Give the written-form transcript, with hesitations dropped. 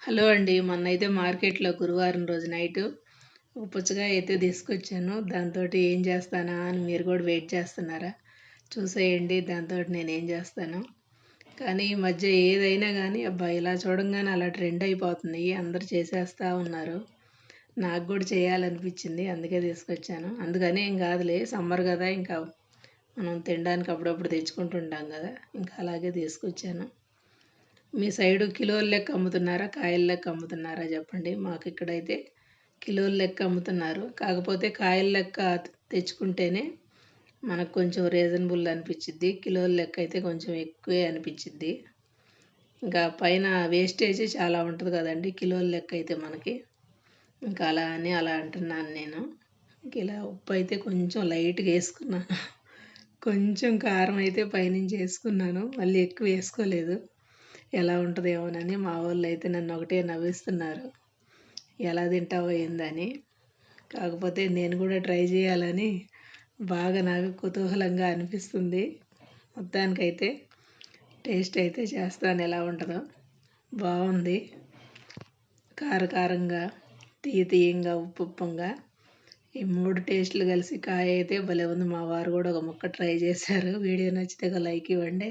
Hello అండి. మొన్నైతే మార్కెట్‌లో గురువారం రోజు నైటు ఒక పుచ్చకాయ అయితే తీసుకొచ్చాను. దాంతోటి ఏం చేస్తానా అని మీరు కూడా వెయిట్ చేస్తున్నారా? చూసేయండి దాంతోటి నేనేం చేస్తానో. కానీ ఈ మధ్య ఏదైనా గానీ అబ్బా! ఇలా చూడంగానే అలా ట్రెండ్ అయిపోతుంది. అందరూ చేసేస్తా ఉన్నారు. నాకు కూడా చేయాలనిపించింది. అందుకే తీసుకొచ్చాను. అందుకని ఏం కాదులే సమ్మర్ కదా! ఇంకా మనం తినడానికి అప్పుడప్పుడు తెచ్చుకుంటుంటాం కదా! ఇంకా అలాగే తీసుకొచ్చాను. మీ సైడు కిలోల లెక్క అమ్ముతున్నారా? కాయల లెక్క అమ్ముతున్నారా చెప్పండి? మాకు ఇక్కడైతే కిలోల లెక్క అమ్ముతున్నారు. కాకపోతే కాయల లెక్క తెచ్చుకుంటేనే మనకు కొంచెం రీజనబుల్ అనిపించిద్ది. కిలోల లెక్క అయితే కొంచెం ఎక్కువే అనిపించిద్ది. ఇంకా పైన వేస్టేజ్ చాలా ఉంటుంది కదండి కిలోల లెక్క అయితే మనకి. ఇంకా అలా అని అలా అంటున్నాను నేను. ఇంక ఇలా ఉప్పు అయితే కొంచెం లైట్‌గా వేసుకున్నాను. కొంచెం కారం అయితే పైనుంచి వేసుకున్నాను. మళ్ళీ ఎక్కువ వేసుకోలేదు. ఎలా ఉంటదేమోనని మా వాళ్ళైతే నన్ను ఒకటే నవ్విస్తున్నారు. ఎలా తింటావో ఏందని. కాకపోతే నేను కూడా ట్రై చేయాలని బాగా నాకు కుతూహలంగా అనిపిస్తుంది. మొత్తానికైతే టేస్ట్ అయితే చేస్తాను ఎలా ఉంటుందో. బాగుంది. కారంగా, తీయంగా, ఉప్పుగా ఈ 3 టేస్టులు కలిసి కాయ అయితే భలే ఉంది. మా వారు కూడా ఒక ముక్క ట్రై చేశారు. వీడియో నచ్చితే ఒక లైక్ ఇవ్వండి.